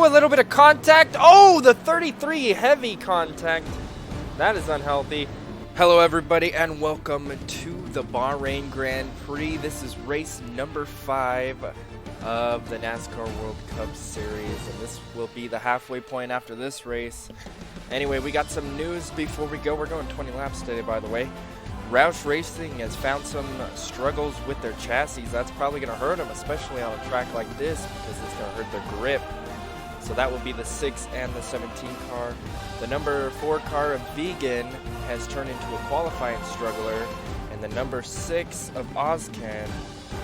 Oh, a little bit of contact. Oh, the 33 heavy contact. That is unhealthy. Hello, everybody, and welcome to the Bahrain Grand Prix. This is race number 5 of the NASCAR World Cup Series, and this will be the halfway point after this race. Anyway, we got some news before we go. We're going 20 laps today, by the way. Roush Racing has found some struggles with their chassis. That's probably going to hurt them, especially on a track like this, because it's going to hurt their grip. So that will be the 6 and the 17 car. The number 4 car of Vegan has turned into a qualifying struggler, and the number 6 of Ozcan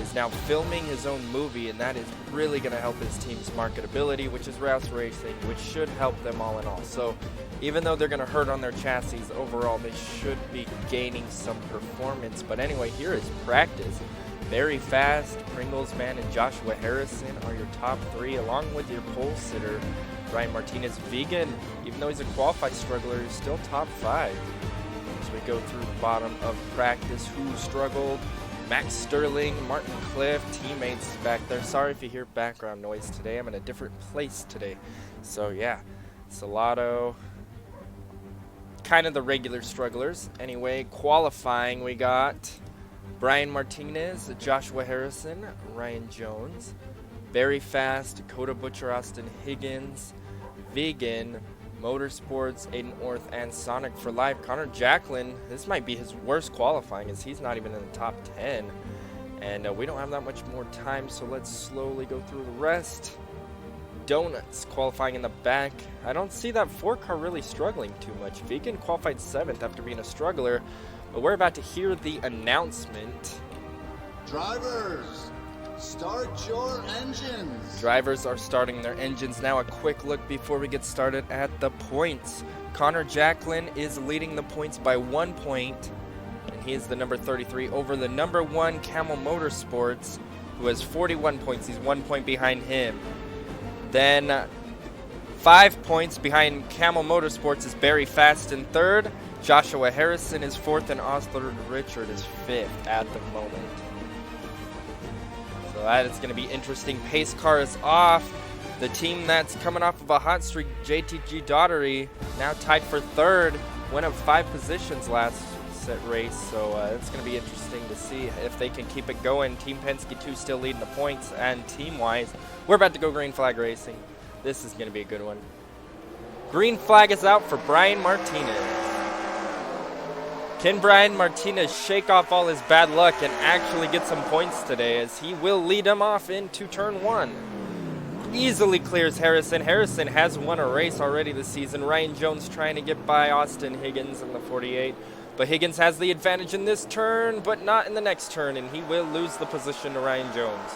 is now filming his own movie, and that is really going to help his team's marketability, which is Roush Racing, which should help them all in all. So even though they're going to hurt on their chassis, overall they should be gaining some performance. But anyway, here is practice. Very fast, Pringles Man and Joshua Harrison are your top 3, along with your pole sitter, Brian Martinez. Vegan, even though he's a qualified struggler, is still top 5. As we go through the bottom of practice, who struggled? Max Sterling, Martin Cliff, teammates back there. Sorry if you hear background noise today. I'm in a different place today. So yeah, Salato, kind of the regular strugglers. Anyway, qualifying, we got Brian Martinez, Joshua Harrison, Ryan Jones. Very fast, Dakota Butcher, Austin Higgins, Vegan, Motorsports, Aiden Orth, and Sonic for Life. Connor Jacklin, this might be his worst qualifying, as he's not even in the top 10. And we don't have that much more time, so let's slowly go through the rest. Donuts qualifying in the back. I don't see that 4 car really struggling too much. Vegan qualified 7th after being a struggler. But we're about to hear the announcement. Drivers, start your engines. Drivers are starting their engines now. A quick look before we get started at the points. Connor Jacklin is leading the points by 1 point, and he is the number 33 over the number 1 Camel Motorsports, who has 41 points. He's 1 point behind him. Then 5 points behind Camel Motorsports is Barry Fast in 3rd. Joshua Harrison is 4th, and Osler Richard is 5th at the moment. So that is going to be interesting. Pace car is off. The team that's coming off of a hot streak, JTG Daugherty, now tied for 3rd. Went up 5 positions last set race, so it's going to be interesting to see if they can keep it going. Team Penske 2 still leading the points, and team-wise, we're about to go green flag racing. This is going to be a good one. Green flag is out for Brian Martinez. Can Brian Martinez shake off all his bad luck and actually get some points today, as he will lead him off into turn 1? Easily clears Harrison. Harrison has won a race already this season. Ryan Jones trying to get by Austin Higgins in the 48. But Higgins has the advantage in this turn, but not in the next turn, and he will lose the position to Ryan Jones.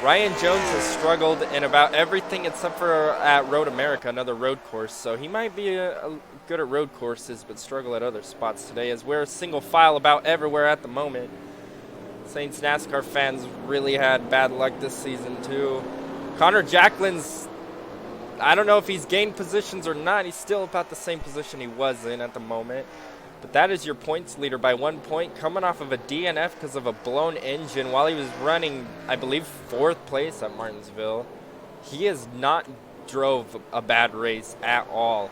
Ryan Jones has struggled in about everything except for at Road America, another road course. So he might be good at road courses, but struggle at other spots today, as we're single file about everywhere at the moment. Saints NASCAR fans really had bad luck this season too. Connor Jacklin's, I don't know if he's gained positions or not. He's still about the same position he was in at the moment. But that is your points leader by 1 point, coming off of a DNF because of a blown engine while he was running, I believe, 4th place at Martinsville. He has not drove a bad race at all.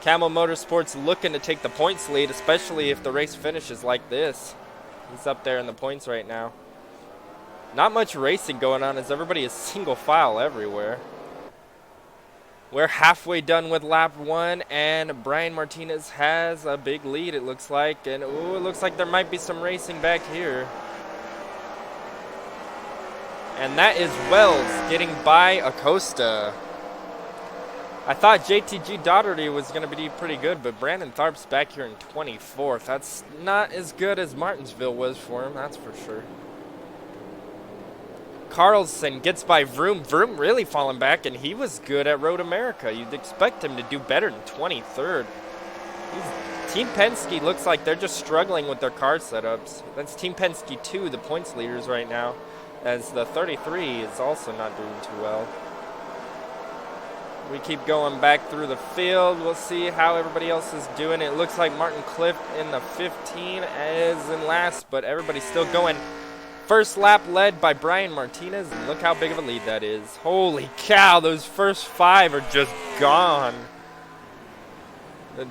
Camel Motorsports looking to take the points lead, especially if the race finishes like this. He's up there in the points right now. Not much racing going on, as everybody is single file everywhere. We're halfway done with lap 1, and Brian Martinez has a big lead, it looks like. And ooh, it looks like there might be some racing back here. And that is Wells getting by Acosta. I thought JTG Daugherty was going to be pretty good, but Brandon Tharp's back here in 24th. That's not as good as Martinsville was for him, that's for sure. Carlson gets by Vroom. Vroom really falling back, and he was good at Road America. You'd expect him to do better than 23rd. Team Penske looks like they're just struggling with their car setups. That's Team Penske 2, the points leaders right now, as the 33 is also not doing too well. We keep going back through the field. We'll see how everybody else is doing. It looks like Martin Cliff in the 15 is in last, but everybody's still going First lap led by Brian Martinez, and look how big of a lead that is. Holy cow, those first 5 are just gone.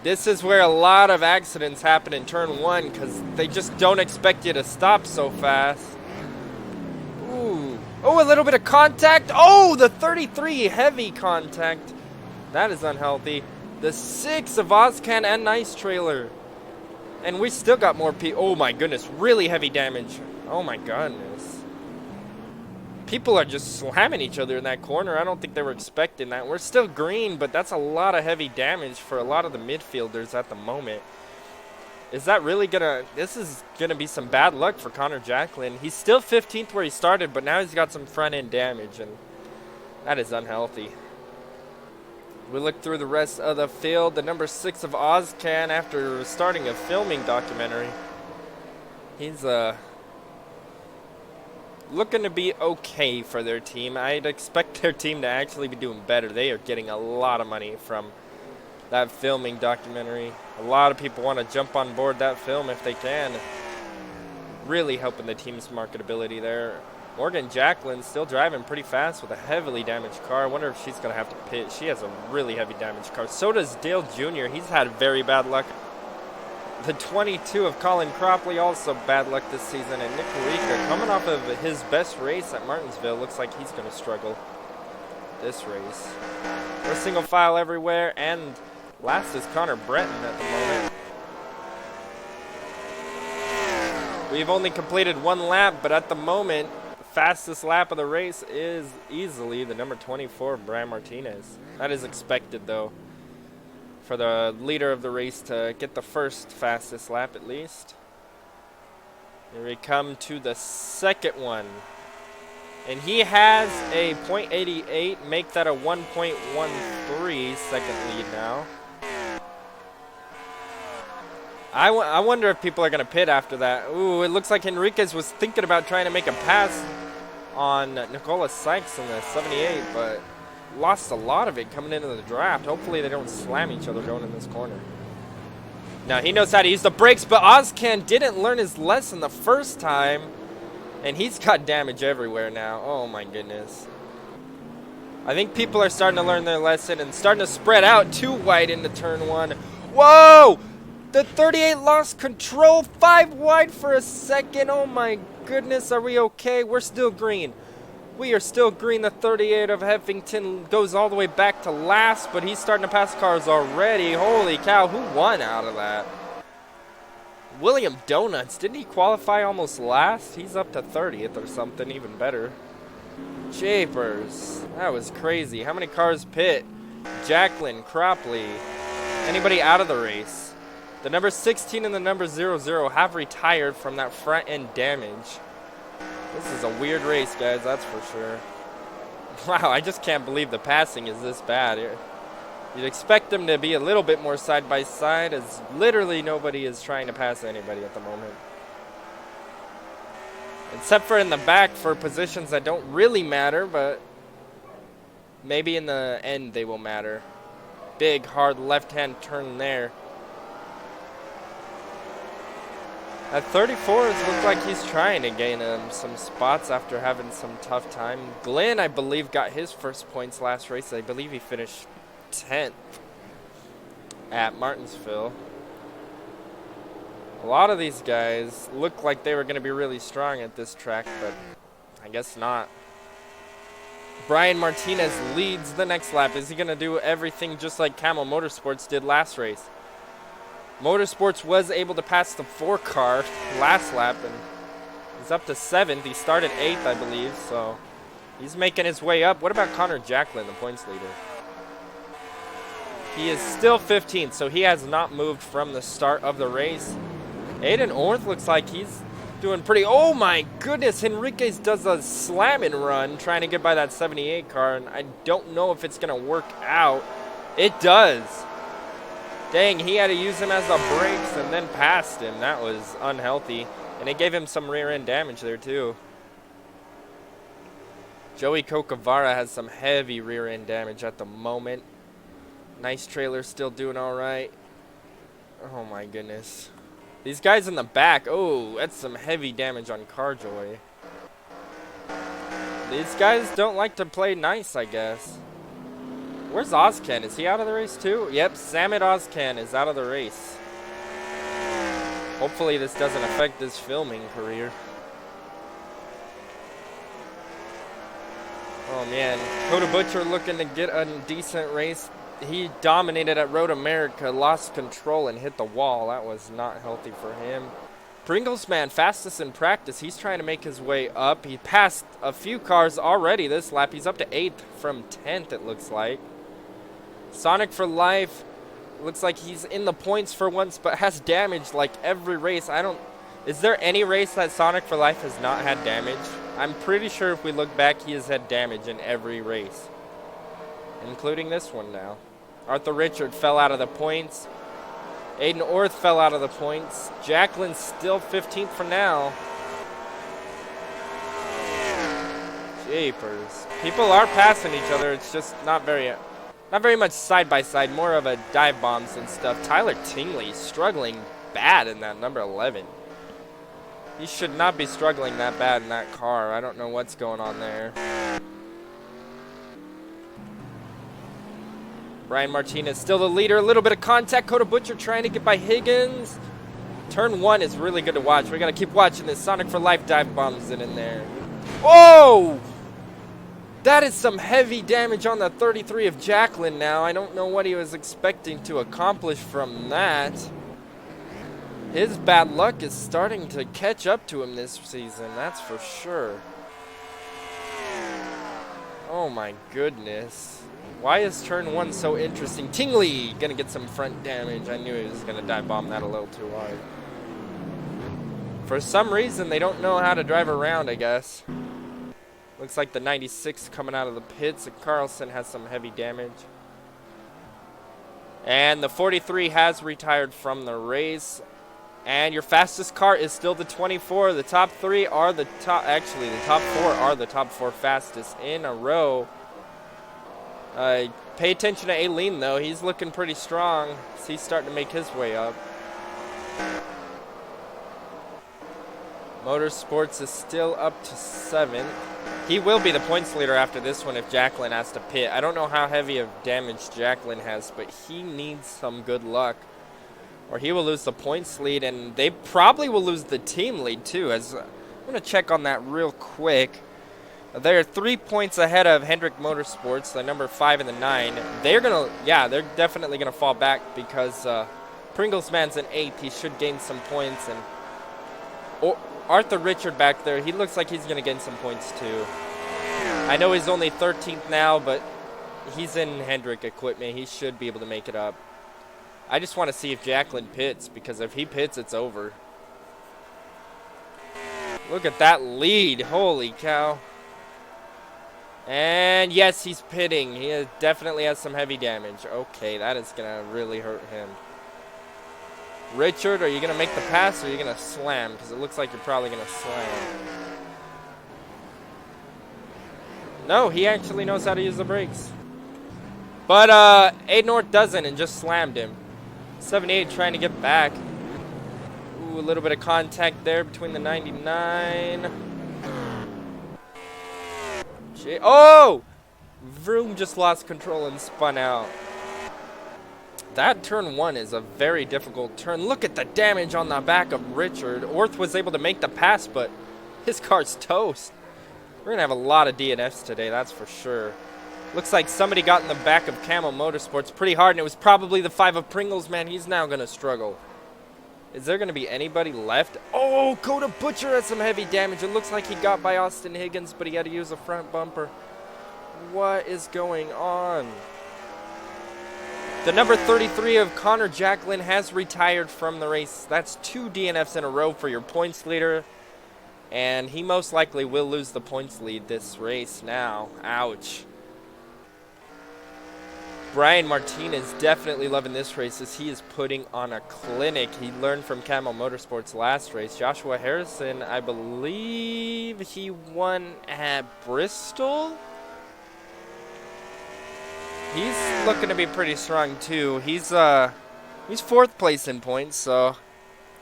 This is where a lot of accidents happen in turn 1 because they just don't expect you to stop so fast. Ooh. Oh, a little bit of contact. Oh, the 33 heavy contact. That is unhealthy. The 6 of Ozcan and Nice Trailer. And we still got more people. Oh my goodness, really heavy damage. Oh my goodness. People are just slamming each other in that corner. I don't think they were expecting that. We're still green, but that's a lot of heavy damage for a lot of the midfielders at the moment. Is that really gonna... This is gonna be some bad luck for Connor Jacklin. He's still 15th where he started, but now he's got some front-end damage, and that is unhealthy. We look through the rest of the field. The number 6 of Ozcan, after starting a filming documentary, he's looking to be okay for their team. I'd expect their team to actually be doing better. They are getting a lot of money from that filming documentary. A lot of people want to jump on board that film if they can. Really helping the team's marketability there. Morgan Jacklin still driving pretty fast with a heavily damaged car. I wonder if she's going to have to pit. She has a really heavy damaged car. So does Dale Jr. He's had very bad luck. The 22 of Colin Cropley, also bad luck this season. And Nick Rica, coming off of his best race at Martinsville, looks like he's going to struggle this race. We're single file everywhere, and last is Connor Breton at the moment. We've only completed 1 lap, but at the moment, the fastest lap of the race is easily the number 24, Brian Martinez. That is expected, though, for the leader of the race to get the first fastest lap at least. Here we come to the second one. And he has a .88, make that a 1.13 second lead now. I wonder if people are going to pit after that. Ooh, it looks like Henriquez was thinking about trying to make a pass on Nicola Sykes in the 78, but lost a lot of it coming into the draft. Hopefully they don't slam each other going in this corner. Now he knows how to use the brakes, but Ozcan didn't learn his lesson the first time, and he's got damage everywhere now. Oh my goodness. I think people are starting to learn their lesson and starting to spread out too wide into turn 1. Whoa! The 38 lost control, 5 wide for a second. Oh my goodness, are we okay? We're still green. We are still green. The 38 of Heffington goes all the way back to last, but he's starting to pass cars already. Holy cow, who won out of that? William Donuts, didn't he qualify almost last? He's up to 30th or something, even better. Japers, that was crazy. How many cars pit? Jacklin, Cropley, anybody out of the race? The number 16 and the number 00 have retired from that front end damage. This is a weird race, guys, that's for sure. Wow, I just can't believe the passing is this bad. You'd expect them to be a little bit more side by side, as literally nobody is trying to pass anybody at the moment. Except for in the back for positions that don't really matter, but maybe in the end they will matter. Big, hard left-hand turn there. At 34, it looks like he's trying to gain some spots after having some tough time. Glenn, I believe, got his first points last race. I believe he finished 10th at Martinsville. A lot of these guys look like they were going to be really strong at this track, but I guess not. Brian Martinez leads the next lap. Is he going to do everything just like Camel Motorsports did last race? Motorsports was able to pass the 4 car last lap, and he's up to 7th. He started 8th, I believe, so he's making his way up. What about Connor Jacklin, the points leader? He is still 15th, so he has not moved from the start of the race. Aiden Orth looks like he's doing pretty... Oh my goodness, Henriquez does a slam and run trying to get by that 78 car, and I don't know if it's going to work out. It does. Dang, he had to use him as the brakes and then passed him. That was unhealthy. And it gave him some rear end damage there too. Joey Cocavara has some heavy rear end damage at the moment. Nice Trailer still doing all right. Oh my goodness. These guys in the back, oh, that's some heavy damage on CarJoy. These guys don't like to play nice, I guess. Where's Ozcan? Is he out of the race too? Yep, Samit Ozcan is out of the race. Hopefully this doesn't affect his filming career. Oh man, Coda Butcher looking to get a decent race. He dominated at Road America, lost control and hit the wall. That was not healthy for him. Pringles man, fastest in practice. He's trying to make his way up. He passed a few cars already this lap. He's up to 8th from 10th, it looks like. Sonic for Life looks like he's in the points for once, but has damage like every race. Is there any race that Sonic for Life has not had damage? I'm pretty sure if we look back, he has had damage in every race, including this one now. Arthur Richard fell out of the points. Aiden Orth fell out of the points. Jacqueline's still 15th for now. Jeepers. People are passing each other. It's just not very much side by side. More of a dive bombs and stuff. Tyler Tingley struggling bad in that number 11. He should not be struggling that bad in that car. I don't know what's going on there. Brian Martinez still the leader. A little bit of contact. Coda Butcher trying to get by Higgins. Turn 1 is really good to watch. We got to keep watching this. Sonic for Life dive bombs it in there. Oh! That is some heavy damage on the 33 of Jacqueline now. I don't know what he was expecting to accomplish from that. His bad luck is starting to catch up to him this season. That's for sure. Oh my goodness. Why is turn 1 so interesting? Tingley gonna get some front damage. I knew he was gonna dive bomb that a little too hard. For some reason, they don't know how to drive around, I guess. Looks like the 96 coming out of the pits. And Carlson has some heavy damage. And the 43 has retired from the race. And your fastest car is still the 24. The top 3 are the top. Actually, the top 4 are the top 4 fastest in a row. Pay attention to Aileen, though. He's looking pretty strong. He's starting to make his way up. Motorsports is still up to 7th. He will be the points leader after this one if Jacqueline has to pit. I don't know how heavy of damage Jacqueline has, but he needs some good luck, or he will lose the points lead, and they probably will lose the team lead, too. I'm going to check on that real quick. They're 3 points ahead of Hendrick Motorsports, the number 5 and the 9. They're definitely gonna fall back because Pringles man's in 8th. He should gain some points, and Arthur Richard back there, he looks like he's gonna gain some points too. I know he's only 13th now, but he's in Hendrick equipment. He should be able to make it up. I just want to see if Jacqueline pits, because if he pits, it's over. Look at that lead! Holy cow! And yes, he's pitting. He definitely has some heavy damage. Okay, that is going to really hurt him. Richard, are you going to make the pass or are you going to slam? Because it looks like you're probably going to slam. No, he actually knows how to use the brakes. But Aiden North doesn't and just slammed him. 78 trying to get back. Ooh, a little bit of contact there between the 99. Oh! Vroom just lost control and spun out. That turn 1 is a very difficult turn. Look at the damage on the back of Richard. Orth was able to make the pass, but his car's toast. We're going to have a lot of DNFs today, that's for sure. Looks like somebody got in the back of Camel Motorsports pretty hard, and it was probably the 5 of Pringles, man. He's now going to struggle. Is there going to be anybody left? Oh, Coda Butcher has some heavy damage. It looks like he got by Austin Higgins, but he had to use a front bumper. What is going on? The number 33 of Connor Jacqueline has retired from the race. That's 2 DNFs in a row for your points leader. And he most likely will lose the points lead this race now. Ouch. Brian Martinez definitely loving this race as he is putting on a clinic. He learned from Camel Motorsports last race. Joshua Harrison, I believe he won at Bristol. He's looking to be pretty strong too. He's 4th place in points, so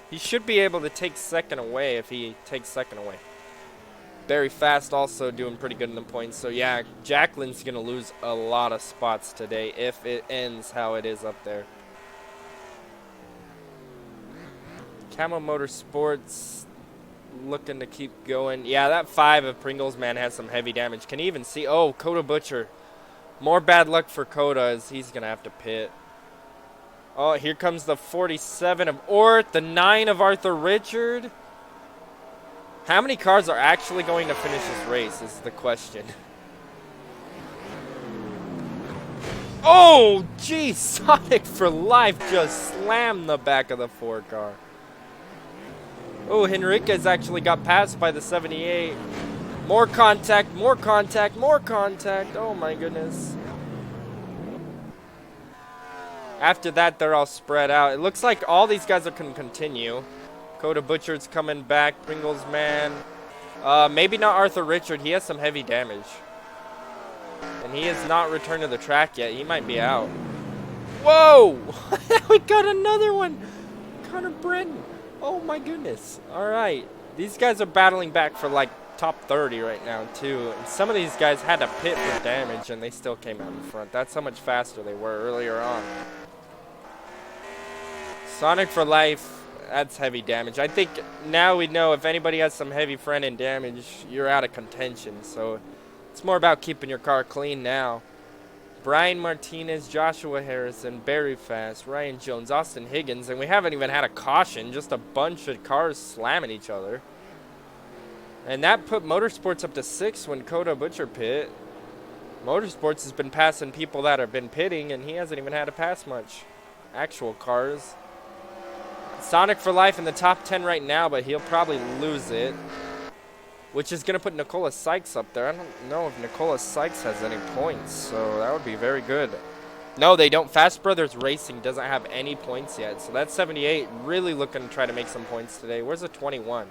he should be able to take second away if he takes second away. Very Fast also doing pretty good in the points. So yeah, Jacqueline's going to lose a lot of spots today if it ends how it is up there. Camo Motorsports looking to keep going. Yeah, that 5 of Pringles, man, has some heavy damage. Can you even see? Oh, Coda Butcher. More bad luck for Coda as he's going to have to pit. Oh, here comes the 47 of Ort, the 9 of Arthur Richard. How many cars are actually going to finish this race is the question. Oh, geez, Sonic for Life just slammed the back of the 4 car. Oh, Henriquez actually got passed by the 78. More contact, more contact, more contact. Oh my goodness. After that, they're all spread out. It looks like all these guys are going to continue. Coda Butcher's coming back. Pringles man. Maybe not Arthur Richard. He has some heavy damage. And he has not returned to the track yet. He might be out. Whoa! We got another one. Connor Brennan. Oh my goodness. Alright. These guys are battling back for like top 30 right now too. And some of these guys had to pit for damage and they still came out in front. That's how much faster they were earlier on. Sonic for Life, that's heavy damage. I think now we know if anybody has some heavy front end damage, you're out of contention. So it's more about keeping your car clean now. Brian Martinez, Joshua Harrison, Barry Fast, Ryan Jones, Austin Higgins, and we haven't even had a caution, just a bunch of cars slamming each other. And that put Motorsports up to 6 when Coda Butcher pit. Motorsports has been passing people that have been pitting, and he hasn't even had to pass much. Actual cars. Sonic for Life in the top 10 right now, but he'll probably lose it. Which is going to put Nicola Sykes up there. I don't know if Nicola Sykes has any points, so that would be very good. No, they don't. Fast Brothers Racing doesn't have any points yet, so that's 78. Really looking to try to make some points today. Where's the 21?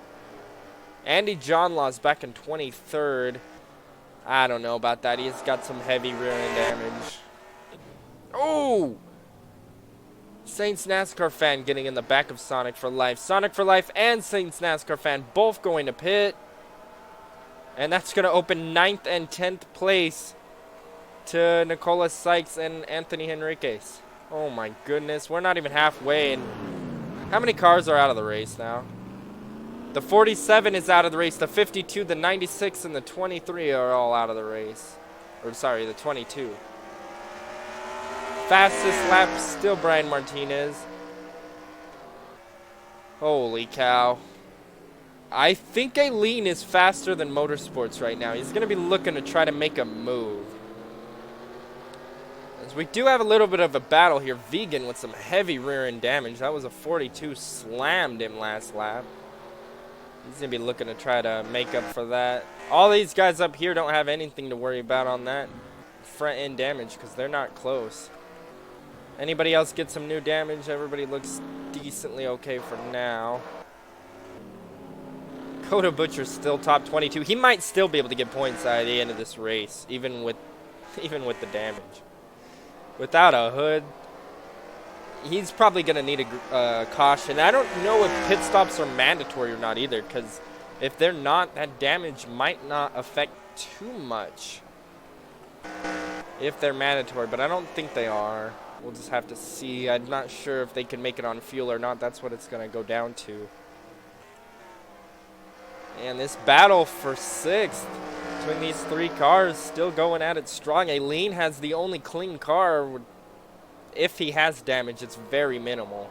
Andy Johnlaw's back in 23rd. I don't know about that. He's got some heavy rear end damage. Oh! Saints NASCAR fan getting in the back of Sonic for Life. Sonic for Life and Saints NASCAR fan both going to pit. And that's going to open 9th and 10th place to Nicola Sykes and Anthony Henriquez. Oh my goodness. We're not even halfway. And how many cars are out of the race now? The 47 is out of the race. The 52, the 96, and the 23 are all out of the race. Or sorry, the 22. Fastest lap still Brian Martinez. Holy cow. I think Aileen is faster than Motorsports right now. He's going to be looking to try to make a move. As we do have a little bit of a battle here. Vegan with some heavy rear end damage. That was a 42. Slammed him last lap. He's going to be looking to try to make up for that. All these guys up here don't have anything to worry about on that front end damage because they're not close. Anybody else get some new damage? Everybody looks decently okay for now. Coda Butcher's still top 22. He might still be able to get points at the end of this race, even with the damage. Without a hood, he's probably going to need a caution. I don't know if pit stops are mandatory or not either, because if they're not, that damage might not affect too much if they're mandatory, but I don't think they are. We'll just have to see. I'm not sure if they can make it on fuel or not. That's what it's going to go down to. And this battle for 6th between these 3 cars still going at it strong. Aileen has the only clean car. If he has damage, it's very minimal.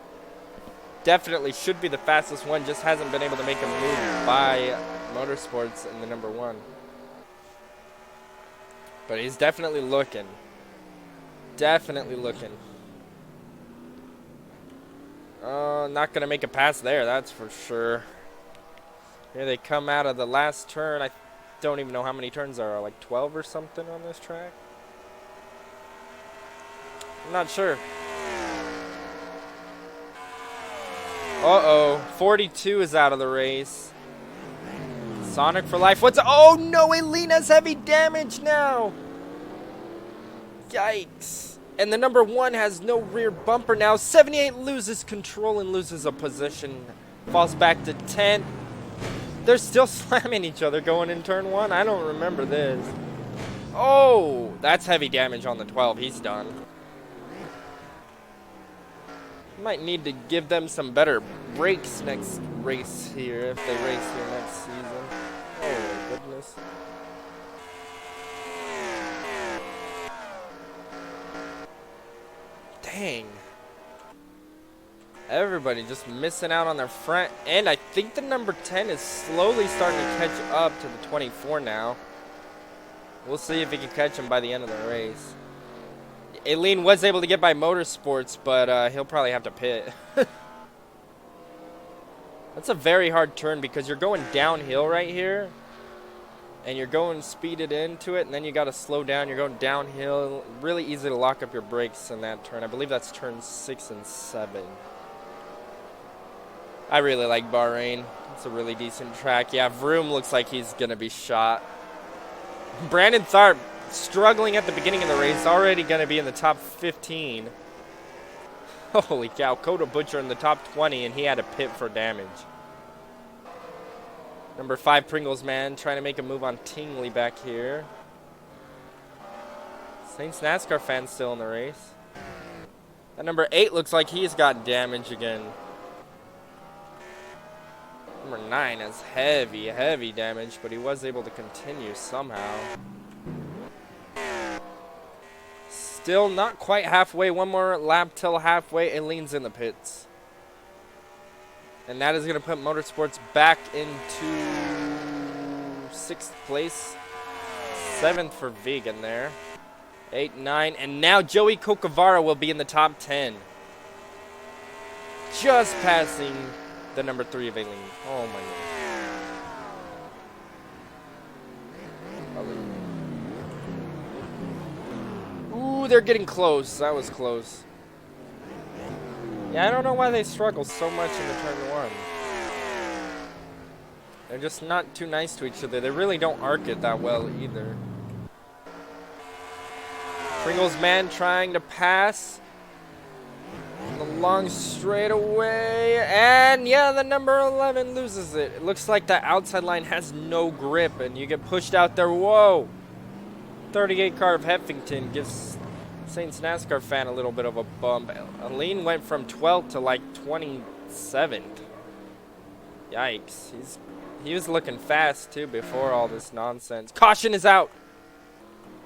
Definitely should be the fastest one. Just hasn't been able to make a move by Motorsports in the number 1. But he's definitely looking. Definitely looking. Not going to make a pass there, that's for sure. Here they come out of the last turn. I don't even know how many turns there are, like 12 or something on this track. I'm not sure. Uh-oh. 42 is out of the race. Sonic for Life. Oh no, Aileen has heavy damage now. Yikes. And the number 1 has no rear bumper now. 78 loses control and loses a position. Falls back to 10th. They're still slamming each other going in turn 1. I don't remember this. Oh, that's heavy damage on the 12. He's done. Might need to give them some better brakes next race here if they race here next season. Oh, goodness. Dang. Everybody just missing out on their front end. I think the number 10 is slowly starting to catch up to the 24 now. We'll see if he can catch him by the end of the race. Aileen was able to get by Motorsports, but he'll probably have to pit. That's a very hard turn because you're going downhill right here. And you're going speeded into it, and then you got to slow down. You're going downhill. Really easy to lock up your brakes in that turn. I believe that's turns 6 and 7. I really like Bahrain. It's a really decent track. Yeah, Vroom looks like he's going to be shot. Brandon Tharp, struggling at the beginning of the race, already going to be in the top 15. Holy cow, Coda Butcher in the top 20, and he had to pit for damage. Number 5, Pringles Man, trying to make a move on Tingley back here. Saints NASCAR fan still in the race. That number 8 looks like he's got damage again. Number 9 has heavy damage, but he was able to continue somehow. Still not quite halfway. One more lap till halfway. Aileen's in the pits. And that is going to put Motorsports back into 6th place. 7th for Vegan there. 8, 9. And now Joey Cocavara will be in the top 10. Just passing the number 3 of Aileen. Oh my God. Ooh, they're getting close. That was close. Yeah, I don't know why they struggle so much in the turn 1. They're just not too nice to each other. They really don't arc it that well either. Pringles Man trying to pass. The long straightaway. And yeah, the number 11 loses it. It looks like the outside line has no grip and you get pushed out there. Whoa. 38 car of Heffington gives Saints NASCAR fan a little bit of a bump. Aileen went from 12th to like 27th. Yikes. He was looking fast too before all this nonsense. Caution is out.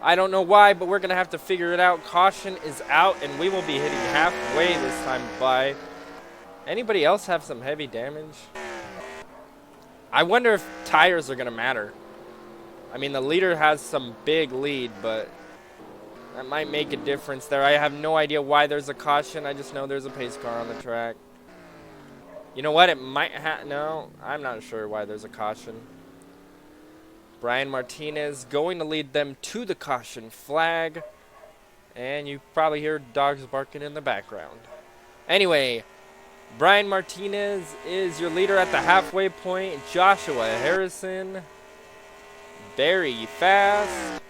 I don't know why, but we're going to have to figure it out. Caution is out, and we will be hitting halfway this time by. Anybody else have some heavy damage? I wonder if tires are going to matter. I mean, the leader has some big lead, but that might make a difference there. I have no idea why there's a caution. I just know there's a pace car on the track. You know what? It might no, I'm not sure why there's a caution. Brian Martinez going to lead them to the caution flag. And you probably hear dogs barking in the background. Anyway, Brian Martinez is your leader at the halfway point. Joshua Harrison, very fast.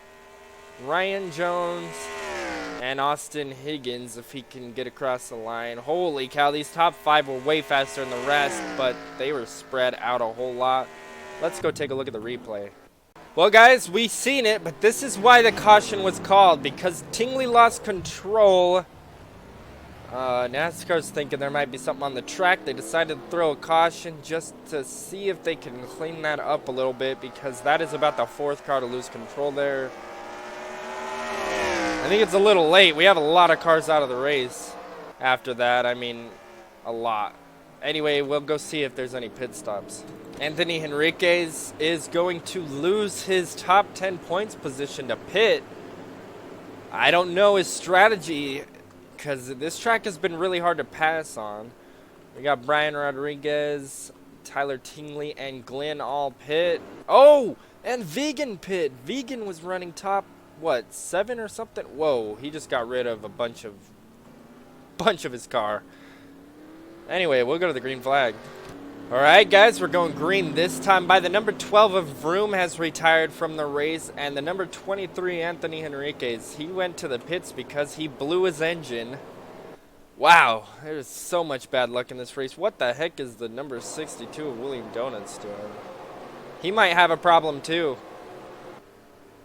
Ryan Jones and Austin Higgins, if he can get across the line. Holy cow, these top 5 were way faster than the rest, but they were spread out a whole lot. Let's go take a look at the replay. Well, guys, we seen it, but this is why the caution was called, because Tingley lost control. NASCAR's thinking there might be something on the track. They decided to throw a caution just to see if they can clean that up a little bit, because that is about the 4th car to lose control there. I think it's a little late. We have a lot of cars out of the race after that. I mean, a lot. Anyway, we'll go see if there's any pit stops. Anthony Henriquez is going to lose his top 10 points position to pit. I don't know his strategy because this track has been really hard to pass on. We got Brian Rodriguez, Tyler Tingley, and Glenn all pit. Oh, and Vegan pit. Vegan was running top, what, 7 or something? Whoa, he just got rid of a bunch of his car. Anyway, we'll go to the green flag. Alright guys, we're going green this time by the number 12 of Vroom has retired from the race, and the number 23 Anthony Henriquez, he went to the pits because he blew his engine. Wow, there's so much bad luck in this race. What the heck is the number 62 of William Donuts doing? He might have a problem too.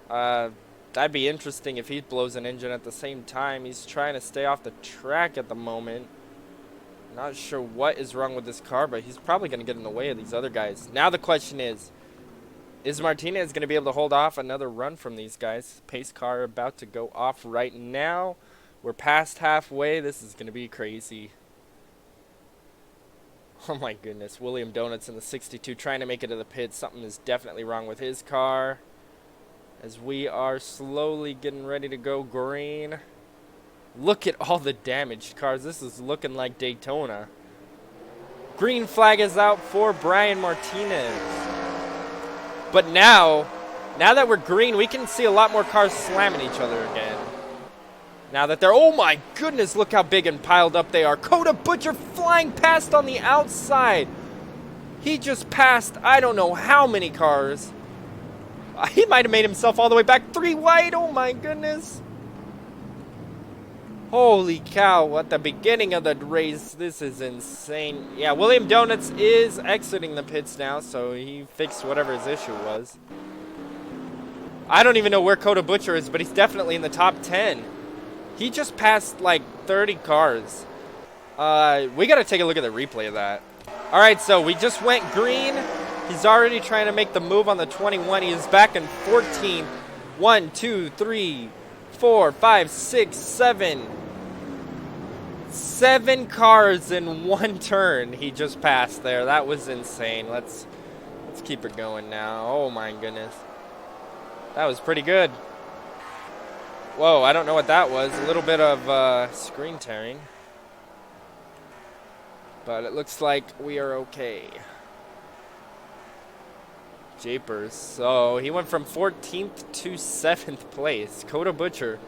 That'd be interesting if he blows an engine at the same time. He's trying to stay off the track at the moment. Not sure what is wrong with this car, but he's probably going to get in the way of these other guys. Now the question is Martinez going to be able to hold off another run from these guys? Pace car about to go off right now. We're past halfway. This is going to be crazy. Oh my goodness. William Donuts in the 62 trying to make it to the pits. Something is definitely wrong with his car. As we are slowly getting ready to go green. Look at all the damaged cars. This is looking like Daytona. Green flag is out for Brian Martinez. But now that we're green, we can see a lot more cars slamming each other again. Now that they're, oh my goodness, look how big and piled up they are. Kota Butcher flying past on the outside. He just passed, I don't know how many cars. He might have made himself all the way back 3 wide. Oh my goodness. Holy cow, at the beginning of the race, this is insane. Yeah, William Donuts is exiting the pits now, so he fixed whatever his issue was. I don't even know where Kota Butcher is, but he's definitely in the top 10. He just passed like 30 cars. We got to take a look at the replay of that. All right, so we just went green. He's already trying to make the move on the 21. He is back in 14. 1, 2, 3, 4, 5, 6, 7. 7 cars in 1 turn he just passed there. That was insane. Let's keep it going now. Oh my goodness. That was pretty good. Whoa, I don't know what that was. A little bit of screen tearing. But it looks like we are okay. Japers. So he went from 14th to 7th place. Kota Butcher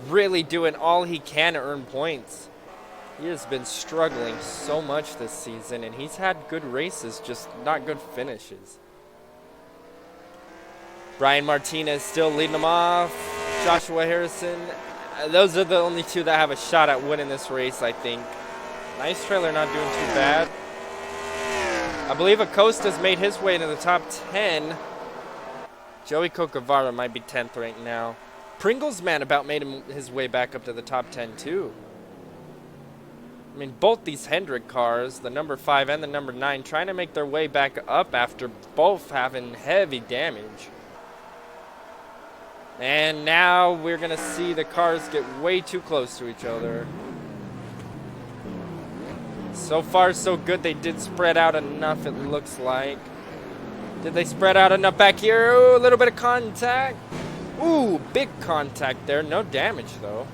really doing all he can to earn points. He has been struggling so much this season, and he's had good races, just not good finishes. Brian Martinez still leading them off. Joshua Harrison. Those are the only 2 that have a shot at winning this race, I think. Nice Trailer not doing too bad. I believe Acosta's made his way into the top 10. Joey Cocavara might be 10th right now. Pringles Man about made his way back up to the top 10 too. I mean, both these Hendrick cars, the number 5 and the number 9, trying to make their way back up after both having heavy damage. And now we're going to see the cars get way too close to each other. So far, so good. They did spread out enough, it looks like. Did they spread out enough back here? Ooh, a little bit of contact. Ooh, big contact there. No damage, though.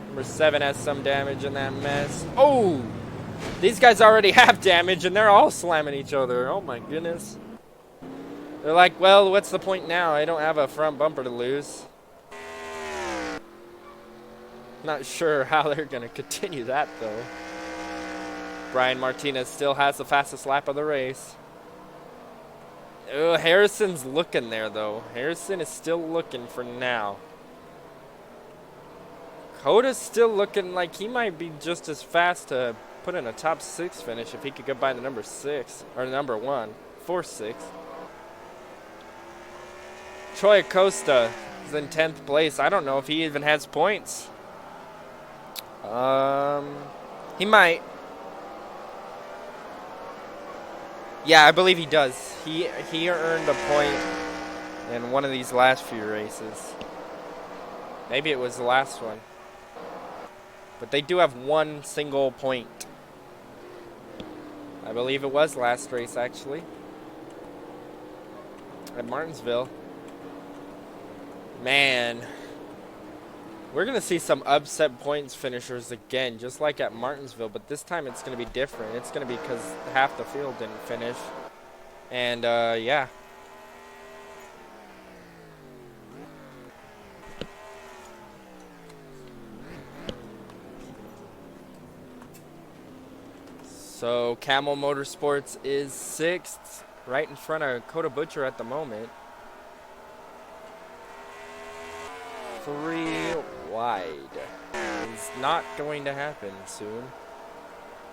Number 7 has some damage in that mess. Oh! These guys already have damage, and they're all slamming each other. Oh, my goodness. They're like, well, what's the point now? I don't have a front bumper to lose. Not sure how they're going to continue that, though. Brian Martinez still has the fastest lap of the race. Oh, Harrison's looking there, though. Harrison is still looking for now. Kota's still looking like he might be just as fast to put in a top 6 finish if he could get by the number 6, or number 1, 4-6. Troy Acosta is in 10th place. I don't know if he even has points. He might. Yeah, I believe he does. He earned a point in one of these last few races. Maybe it was the last one. But they do have 1 single point. I believe it was last race, actually. At Martinsville. Man. We're going to see some upset points finishers again, just like at Martinsville. But this time it's going to be different. It's going to be because half the field didn't finish. And, yeah. So Camel Motorsports is 6th, right in front of Kota Butcher at the moment. 3 wide. Is not going to happen soon.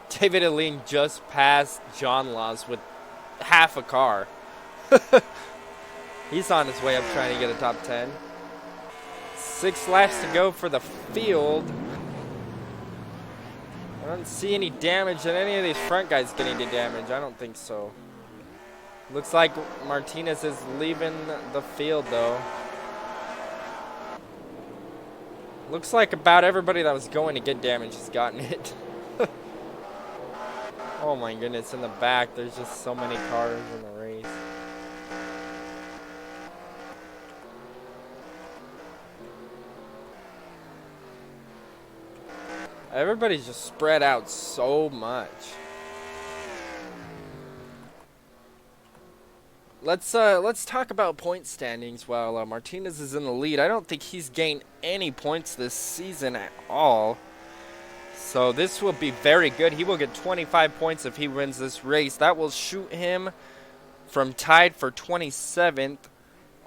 David Aline just passed John Laws with half a car. He's on his way up trying to get a top 10. 6 laps to go for the field. I don't see any damage in any of these front guys getting any damage. I don't think so. Looks like Martinez is leaving the field though. Looks like about everybody that was going to get damage has gotten it. Oh my goodness, in the back there's just so many cars in the race. Everybody's just spread out so much. Let's talk about point standings while Martinez is in the lead. I don't think he's gained any points this season at all. So this will be very good. He will get 25 points if he wins this race. That will shoot him from tied for 27th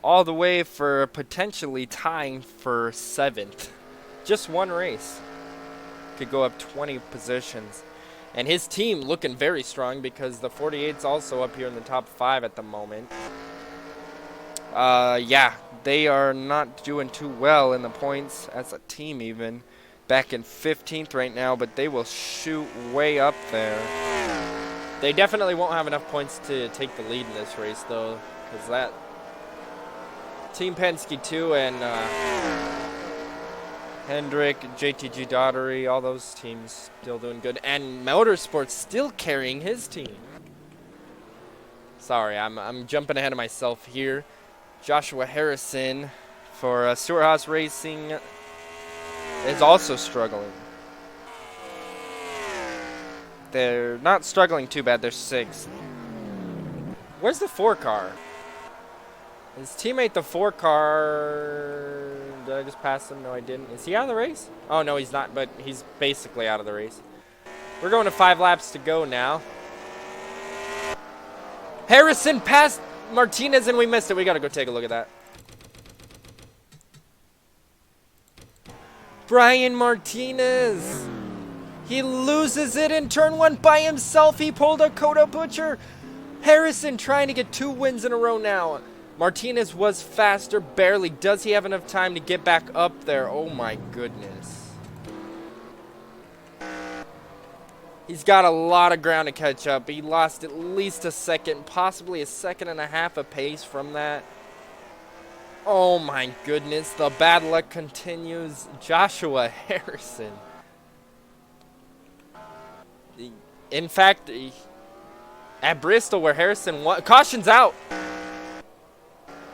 all the way for potentially tying for 7th. Just one race could go up 20 positions. And his team looking very strong because the 48's also up here in the top 5 at the moment. Yeah, they are not doing too well in the points as a team even. Back in 15th right now, but they will shoot way up there. They definitely won't have enough points to take the lead in this race though, because that Team Penske 2 and Hendrick, JTG Daugherty, all those teams still doing good. And Motorsports still carrying his team. Sorry, I'm jumping ahead of myself here. Joshua Harrison for Stewart-Haas Racing is also struggling. They're not struggling too bad. They're 6th. Where's the 4 car? His teammate, the 4 car... Did I just pass him? No, I didn't. Is he out of the race? Oh, no, he's not, but he's basically out of the race. We're going to 5 laps to go now. Harrison passed Martinez, and we missed it. We got to go take a look at that. Brian Martinez. He loses it in turn 1 by himself. He pulled a Coda Butcher. Harrison trying to get 2 wins in a row now. Martinez was faster, barely. Does he have enough time to get back up there? Oh my goodness. He's got a lot of ground to catch up. He lost at least a second, possibly a second and a half of pace from that. Oh my goodness, the bad luck continues. Joshua Harrison. In fact, at Bristol where Harrison won, caution's out.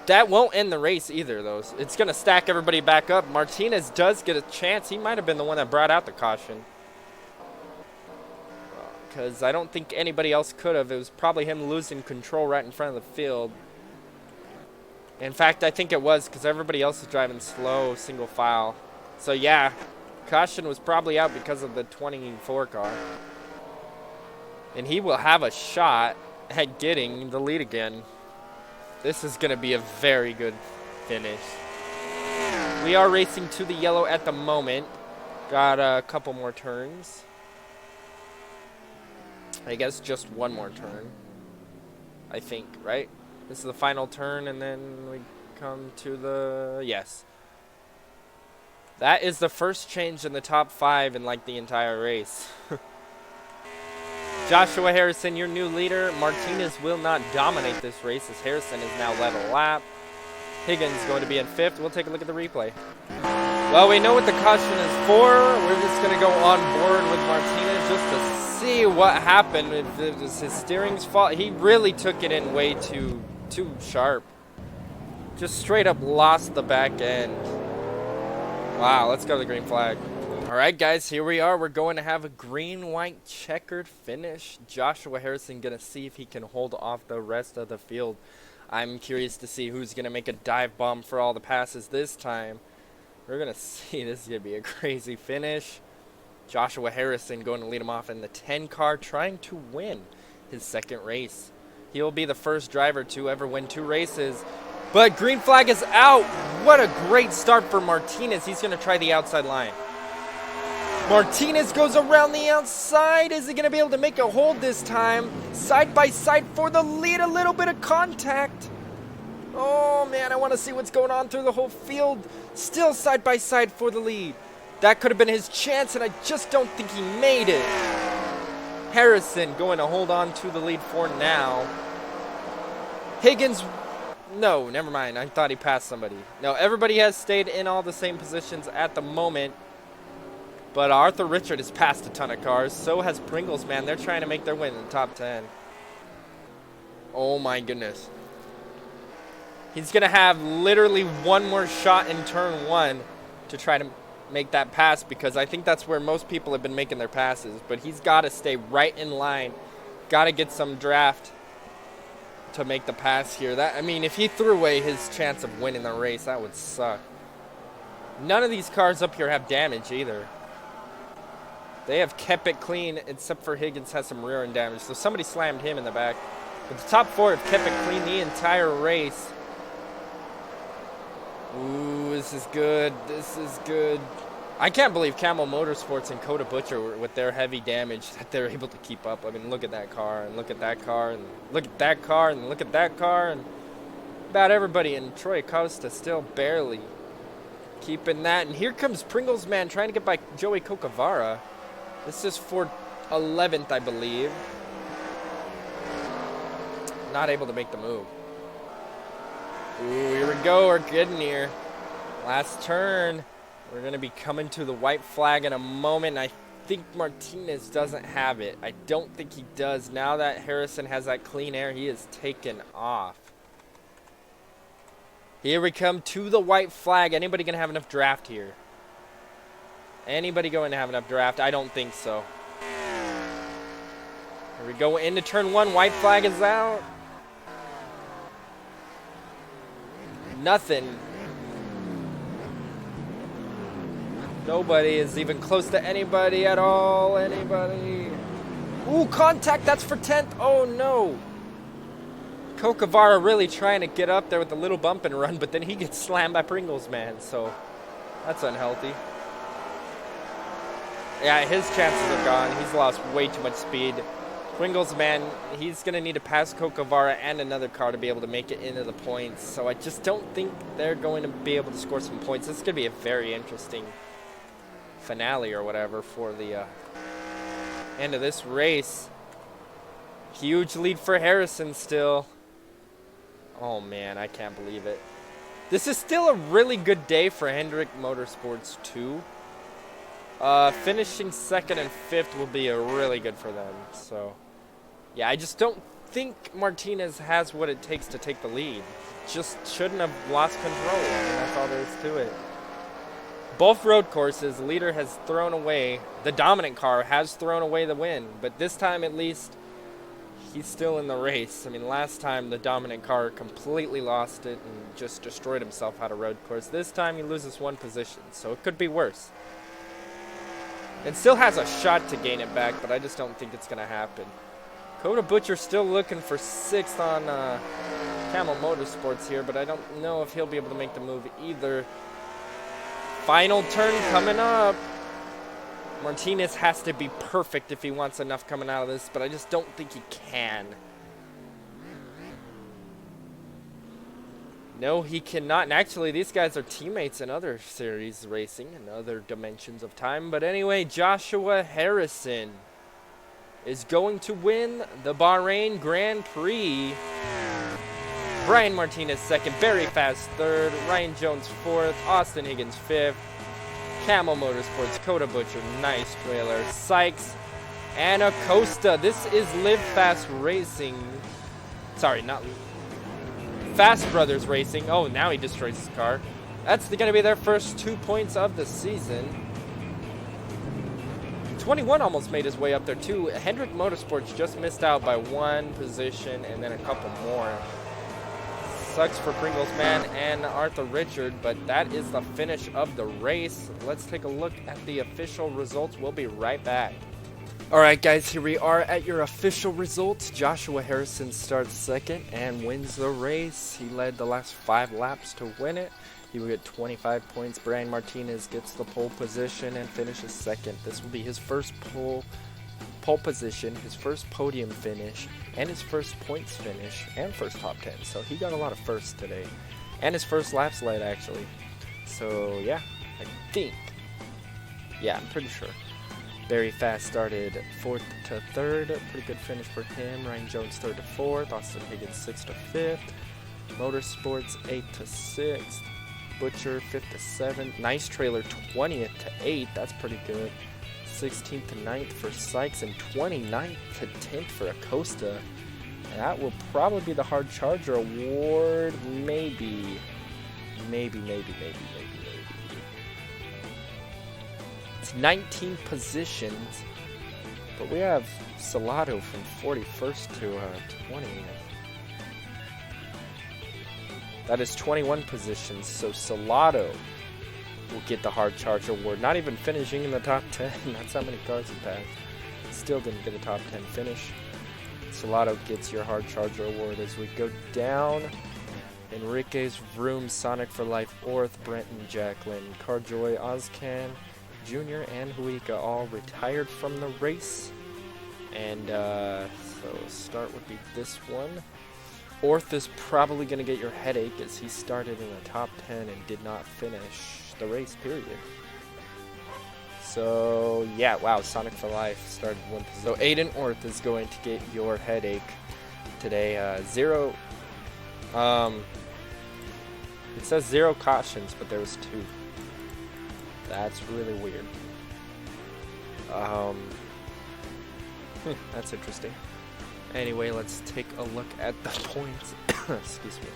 That won't end the race either, though. It's going to stack everybody back up. Martinez does get a chance. He might have been the one that brought out the caution. Because I don't think anybody else could have. It was probably him losing control right in front of the field. In fact, I think it was because everybody else is driving slow, single file. So, yeah, caution was probably out because of the 24 car. And he will have a shot at getting the lead again. This is going to be a very good finish. We are racing to the yellow at the moment. Got a couple more turns. I guess just one more turn. I think, right? This is the final turn, and then we come to the... Yes. That is the first change in the top 5 in, like, the entire race. Joshua Harrison, your new leader. Martinez will not dominate this race as Harrison is now led a lap. Higgins going to be in 5th. We'll take a look at the replay. Well, we know what the caution is for. We're just going to go on board with Martinez just to see what happened. If it was his steering's fault. He really took it in way too sharp. Just straight up lost the back end. Wow, let's go to the green flag. All right, guys, here we are. We're going to have a green-white checkered finish. Joshua Harrison going to see if he can hold off the rest of the field. I'm curious to see who's going to make a dive bomb for all the passes this time. We're going to see. This is going to be a crazy finish. Joshua Harrison going to lead him off in the 10 car, trying to win his 2nd race. He'll be the first driver to ever win 2 races. But green flag is out. What a great start for Martinez. He's going to try the outside line. Martinez goes around the outside. Is he going to be able to make a hold this time? Side by side for the lead. A little bit of contact. Oh, man, I want to see what's going on through the whole field. Still side by side for the lead. That could have been his chance, and I just don't think he made it. Harrison going to hold on to the lead for now. Higgins, no, never mind. I thought he passed somebody. No, everybody has stayed in all the same positions at the moment. But Arthur Richard has passed a ton of cars. So has Pringles, man. They're trying to make their win in the top 10. Oh, my goodness. He's going to have literally one more shot in turn 1 to try to make that pass, because I think that's where most people have been making their passes. But he's got to stay right in line. Got to get some draft to make the pass here. I mean, if he threw away his chance of winning the race, that would suck. None of these cars up here have damage either. They have kept it clean, except for Higgins has some rear end damage. So somebody slammed him in the back. But the top 4 have kept it clean the entire race. Ooh, this is good. This is good. I can't believe Camel Motorsports and Coda Butcher, with their heavy damage, that they're able to keep up. I mean, look at that car, and look at that car, and look at that car, and look at that car, and about everybody. And Troy Acosta still barely keeping that. And here comes Pringles, man, trying to get by Joey Cocavara. This is for 11th, I believe. Not able to make the move. Ooh, here we go. We're getting here. Last turn. We're going to be coming to the white flag in a moment. I think Martinez doesn't have it. I don't think he does. Now that Harrison has that clean air, he is taken off. Here we come to the white flag. Anybody going to have enough draft here? Anybody going to have enough draft? I don't think so. Here we go into turn 1. White flag is out. Nothing. Nobody is even close to anybody at all. Anybody. Ooh, contact. That's for 10th. Oh, no. Cocavara really trying to get up there with a little bump and run, but then he gets slammed by Pringles, man. So that's unhealthy. Yeah, his chances are gone. He's lost way too much speed. Pringles, man, he's going to need to pass Cocavara and another car to be able to make it into the points. So I just don't think they're going to be able to score some points. This is going to be a very interesting finale or whatever for the end of this race. Huge lead for Harrison still. Oh, man, I can't believe it. This is still a really good day for Hendrick Motorsports 2. Finishing 2nd and 5th will be really good for them. So, yeah, I just don't think Martinez has what it takes to take the lead. Just shouldn't have lost control. I mean, that's all there is to it. Both road courses, the leader has thrown away, the dominant car has thrown away the win. But this time, at least, he's still in the race. I mean, last time, the dominant car completely lost it and just destroyed himself out of road course. This time, he loses 1 position, so it could be worse. It still has a shot to gain it back, but I just don't think it's going to happen. Coda Butcher still looking for 6th on Camel Motorsports here, but I don't know if he'll be able to make the move either. Final turn coming up. Martinez has to be perfect if he wants enough coming out of this, but I just don't think he can. No, he cannot. And actually, these guys are teammates in other series racing and other dimensions of time. But anyway, Joshua Harrison is going to win the Bahrain Grand Prix. Brian Martinez 2nd, Barry Fast 3rd, Ryan Jones 4th, Austin Higgins 5th, Camel Motorsports, Coda Butcher, nice trailer, Sykes, and Acosta. This is Live Fast Racing. Sorry, not Fast Brothers Racing. Oh, now he destroys his car. That's going to be their first 2 points of the season. 21 almost made his way up there, too. Hendrick Motorsports just missed out by 1 position and then a couple more. Sucks for Pringles, man, and Arthur Richard, but that is the finish of the race. Let's take a look at the official results. We'll be right back. All right, guys, here we are at your official results. Joshua Harrison starts 2nd and wins the race. He led the last 5 laps to win it. He will get 25 points. Brian Martinez gets the pole position and finishes 2nd. This will be his first pole pole position, his first podium finish, and his first points finish, and first top 10. So he got a lot of firsts today. And his first lap slide, actually. So, yeah, I think. Yeah, I'm pretty sure. Very Fast started 4th to 3rd. Pretty good finish for him. Ryan Jones 3rd to 4th. Austin Higgins 6th to 5th. Motorsports 8th to 6th. Butcher 5th to 7th. Nice Trailer 20th to 8th. That's pretty good. 16th to 9th for Sykes, and 29th to 10th for Acosta. And that will probably be the Hard Charger Award. Maybe. It's 19 positions, but we have Salado from 41st to 20th. That is 21 positions, so Salado will get the Hard Charger Award. Not even finishing in the top 10. That's how many cars he passed. Still didn't get a top 10 finish. Salado gets your Hard Charger Award. As we go down, Enriquez, Vroom, Sonic for Life, Orth, Brenton, Jacqueline, Carjoy, Ozcan Jr., and Huica all retired from the race. And so start would be this one. Orth is probably going to get your headache as he started in the top 10 and did not finish the race, period. So, yeah, wow, Sonic for Life started 1st. So Aiden Orth is going to get your headache today. It says 0 cautions, but there was 2. That's really weird. That's interesting. Anyway, let's take a look at the points. Excuse me.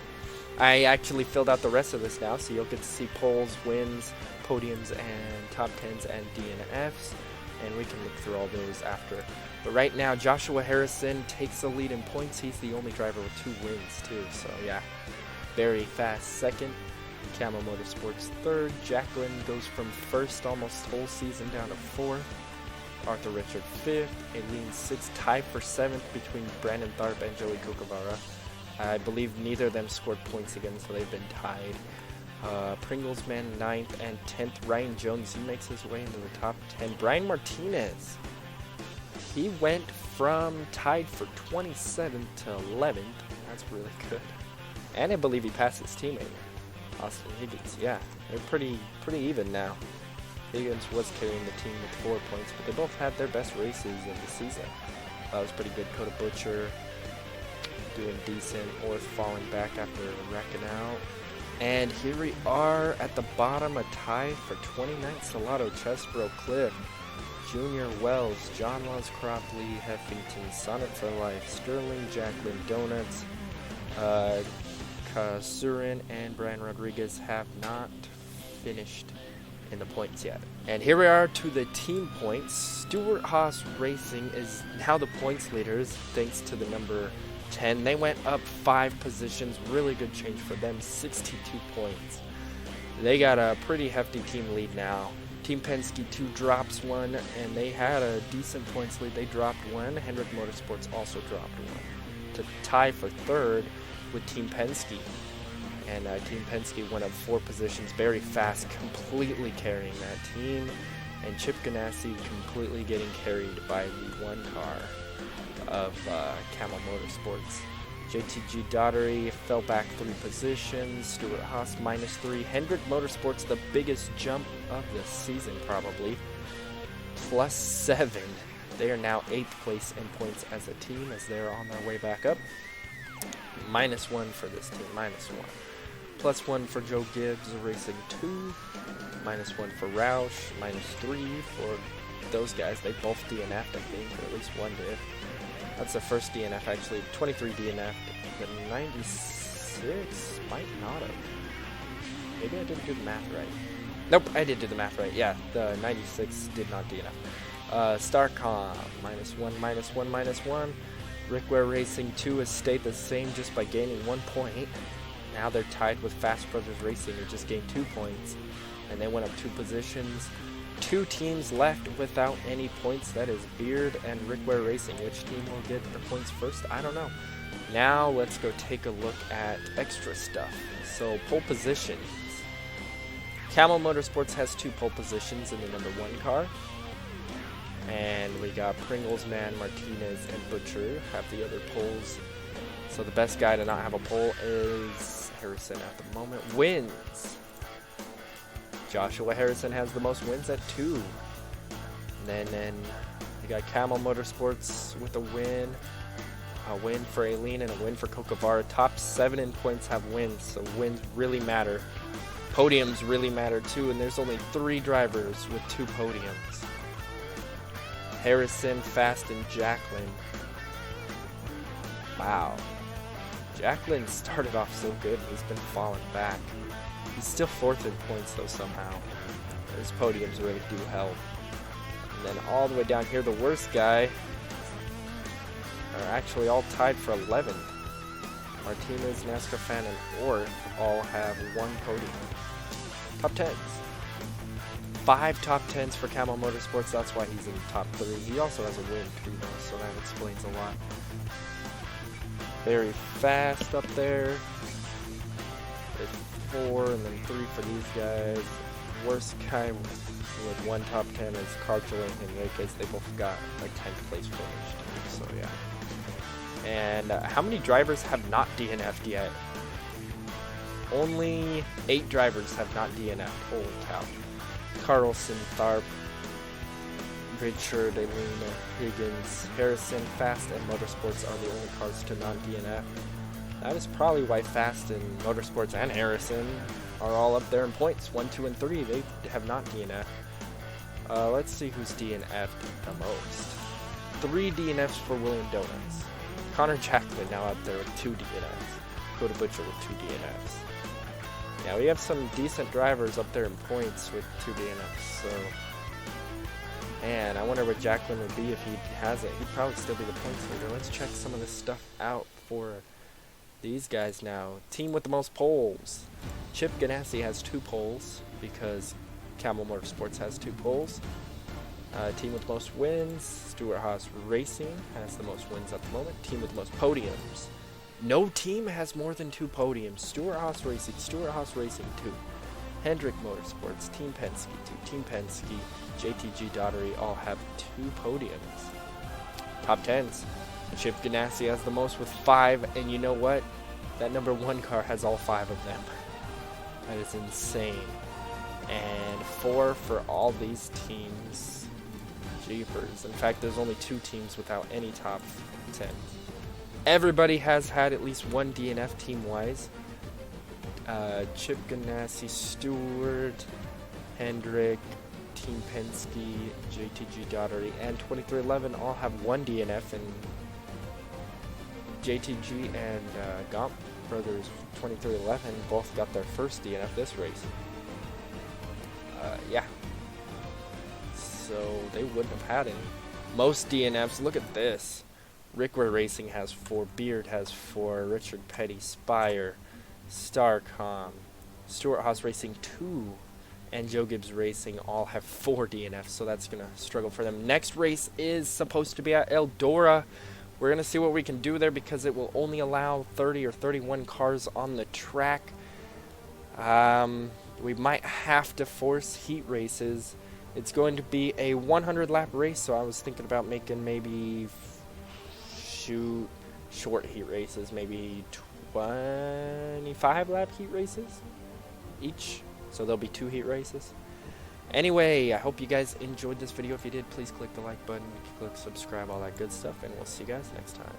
I actually filled out the rest of this now, so you'll get to see poles, wins, podiums, and top 10s and DNFs, and we can look through all those after. But right now, Joshua Harrison takes the lead in points. He's the only driver with 2 wins, too, so yeah. Very Fast 2nd. Camel Motorsports 3rd. Jacqueline goes from 1st almost whole season down to 4th. Arthur Richard 5th, Aileen 6th, tied for 7th between Brandon Tharp and Joey Kukavara. I believe neither of them scored points again, so they've been tied. Pringlesman 9th and 10th. Ryan Jones, he makes his way into the top 10. Brian Martinez, he went from tied for 27th to 11th. That's really good. And I believe he passed his teammate, Austin Higgins. Yeah, they're pretty even now. Higgins was carrying the team with 4 points, but they both had their best races of the season. That was pretty good. Coda Butcher doing decent. Orth falling back after wrecking out. And here we are at the bottom, a tie for 29th. Salado, Chesbro, Cliff, Junior, Wells, John Laws, Cropley, Heffington, Sonic for Life, Sterling, Jacqueline, Donuts, Kasurin, and Brian Rodriguez have not finished in the points yet. And here we are to the team points. Stewart Haas Racing is now the points leaders thanks to the number 10. They went up 5 positions. Really good change for them. 62 points. They got a pretty hefty team lead now. Team Penske 2 drops 1, and they had a decent points lead. They dropped 1. Hendrick Motorsports also dropped 1 to tie for 3rd with Team Penske. And Team Penske went up 4 positions. Very Fast completely carrying that team. And Chip Ganassi completely getting carried by the 1 car of Camel Motorsports. JTG Daughtery fell back 3 positions. Stewart Haas -3. Hendrick Motorsports, the biggest jump of the season probably, +7. They are now 8th place in points as a team as they're on their way back up. -1 for this team, -1. +1 for Joe Gibbs Racing 2. -1 for Roush. -3 for those guys. They both DNF'd, I think, or at least one did. That's the first DNF, actually. 23 DNF'd. The 96 might not have. Maybe I didn't do the math right. Nope, I did do the math right. Yeah, the 96 did not DNF. Starcom, -1, -1, -1. Rickware Racing 2 has stayed the same just by gaining 1 point. Now they're tied with Fast Brothers Racing, who just gained 2 points. And they went up 2 positions. 2 teams left without any points. That is Beard and Rickware Racing. Which team will get the points first? I don't know. Now let's go take a look at extra stuff. So pole positions. Camel Motorsports has 2 pole positions in the number 1 car. And we got Pringles, Man, Martinez, and Butcher have the other poles. So the best guy to not have a pole is Harrison at the moment. Wins. Joshua Harrison has the most wins at 2. And then we got Camel Motorsports with a win for Aileen, and a win for Kokavara. Top 7 in points have wins, so wins really matter. Podiums really matter too, and there's only 3 drivers with 2 podiums. Harrison, Fast, and Jacqueline. Wow. Jacqueline started off so good, and he's been falling back. He's still 4th in points though somehow. His podiums really do help. And then all the way down here, the worst guy are actually all tied for 11th. Martinez, NASCAR Fan, and Orth all have 1 podium. Top 10s. 5 top 10s for Camel Motorsports, that's why he's in the top 3. He also has a win too though, so that explains a lot. Very fast up there. There's 4 and then 3 for these guys. Worst guy with 1 top 10 is Cartula and Enriquez. They both got a 10th place finish, so yeah. And how many drivers have not DNF'd yet? Only 8 drivers have not DNF'd. Holy cow. Carlson, Tharp, Richard, Elena, Higgins, Harrison, Fast, and Motorsports are the only cars to non-DNF. That is probably why Fast and Motorsports and Harrison are all up there in points. 1, 2, and 3, they have not DNF'd. Let's see who's DNF'd the most. 3 DNFs for William Donuts. Connor Jacqueline now up there with 2 DNFs. Coda Butcher with 2 DNFs. Yeah, we have some decent drivers up there in points with 2 DNFs, so... Man, I wonder what Jacqueline would be if he has it. He'd probably still be the points leader. Let's check some of this stuff out for these guys now. Team with the most poles. Chip Ganassi has 2 poles because Camel Motorsports has 2 poles. Team with the most wins, Stuart Haas Racing has the most wins at the moment. Team with the most podiums. No team has more than 2 podiums. Stuart Haas Racing 2. Hendrick Motorsports, Team Penske 2. Team Penske, JTG Daughtery all have 2 podiums. Top 10s. Chip Ganassi has the most with 5, and you know what? That number 1 car has all 5 of them. That is insane. And 4 for all these teams. Jeepers. In fact, there's only 2 teams without any top 10. Everybody has had at least 1 DNF team-wise. Chip Ganassi, Stewart, Hendrick, Team Penske, JTG Daughtery, and 2311 all have 1 DNF, and JTG and Gomp Brothers 2311 both got their first DNF this race. Yeah. So they wouldn't have had any. Most DNFs, look at this. Rickware Racing has 4, Beard has 4, Richard Petty, Spire, Starcom, Stuart Haas Racing 2, and Joe Gibbs Racing all have 4 DNFs, so that's going to struggle for them. Next race is supposed to be at Eldora. We're going to see what we can do there because it will only allow 30 or 31 cars on the track. We might have to force heat races. It's going to be a 100 lap race, so I was thinking about making maybe short heat races, maybe 25 lap heat races each, so there'll be 2 heat races. Anyway, I hope you guys enjoyed this video. If you did, please click the like button, click subscribe, all that good stuff, and we'll see you guys next time.